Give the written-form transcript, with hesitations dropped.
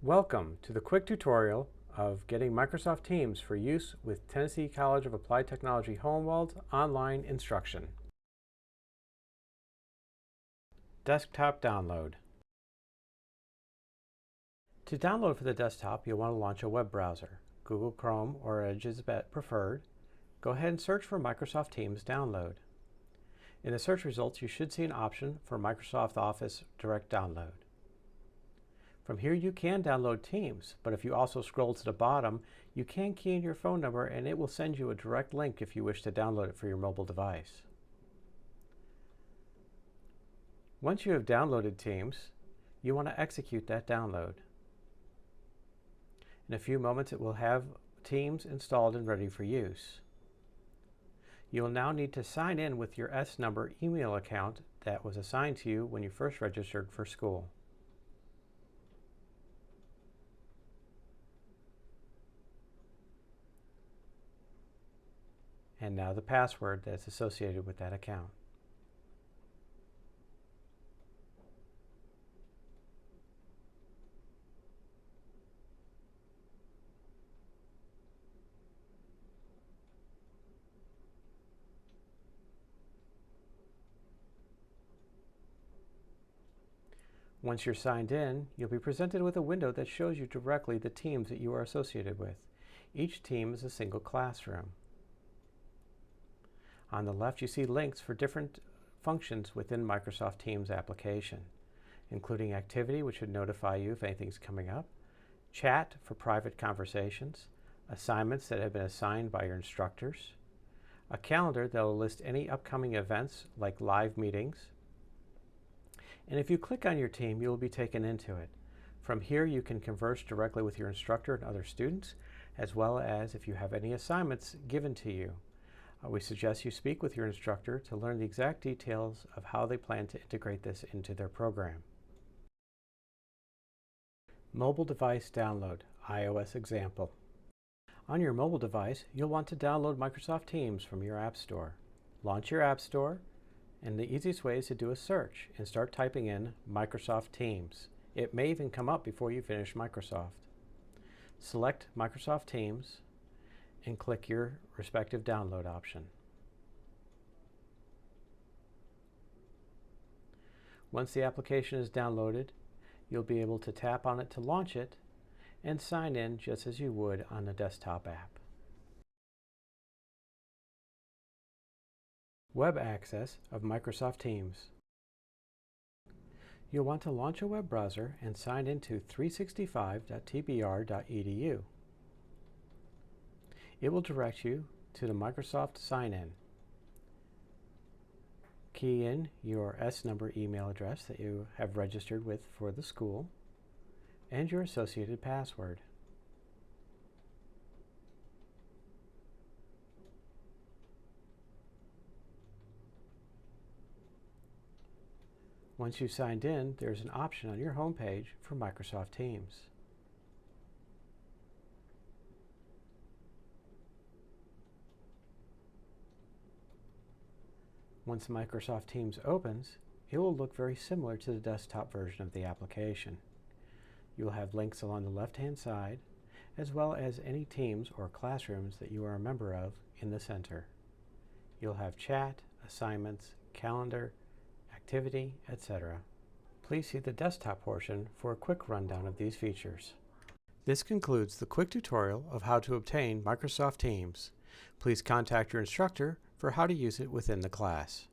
Welcome to the quick tutorial of getting Microsoft Teams for use with Tennessee College of Applied Technology Hohenwald online instruction. Desktop download. To download for the desktop, you'll want to launch a web browser. Google Chrome or Edge is preferred. Go ahead and search for Microsoft Teams download. In the search results, you should see an option for Microsoft Office Direct Download. From here you can download Teams, but if you also scroll to the bottom, you can key in your phone number and it will send you a direct link if you wish to download it for your mobile device. Once you have downloaded Teams, you want to execute that download. In a few moments it will have Teams installed and ready for use. You will now need to sign in with your S-number email account that was assigned to you when you first registered for school. And now the password that's associated with that account. Once you're signed in, you'll be presented with a window that shows you directly the teams that you are associated with. Each team is a single classroom. On the left, you see links for different functions within Microsoft Teams application, including Activity, which would notify you if anything's coming up, Chat for private conversations, assignments that have been assigned by your instructors, a calendar that will list any upcoming events like live meetings, and if you click on your team, you will be taken into it. From here, you can converse directly with your instructor and other students, as well as if you have any assignments given to you. We suggest you speak with your instructor to learn the exact details of how they plan to integrate this into their program. Mobile device download, iOS example. On your mobile device, you'll want to download Microsoft Teams from your App Store. Launch your App Store, and the easiest way is to do a search and start typing in Microsoft Teams. It may even come up before you finish Microsoft. Select Microsoft Teams and click your respective download option. Once the application is downloaded, you'll be able to tap on it to launch it and sign in just as you would on a desktop app. Web access of Microsoft Teams. You'll want to launch a web browser and sign into 365.tbr.edu. It will direct you to the Microsoft sign-in. Key in your S-number email address that you have registered with for the school and your associated password. Once you've signed in, there's an option on your home page for Microsoft Teams. Once Microsoft Teams opens, it will look very similar to the desktop version of the application. You will have links along the left-hand side, as well as any teams or classrooms that you are a member of in the center. You'll have chat, assignments, calendar, activity, etc. Please see the desktop portion for a quick rundown of these features. This concludes the quick tutorial of how to obtain Microsoft Teams. Please contact your instructor for how to use it within the class.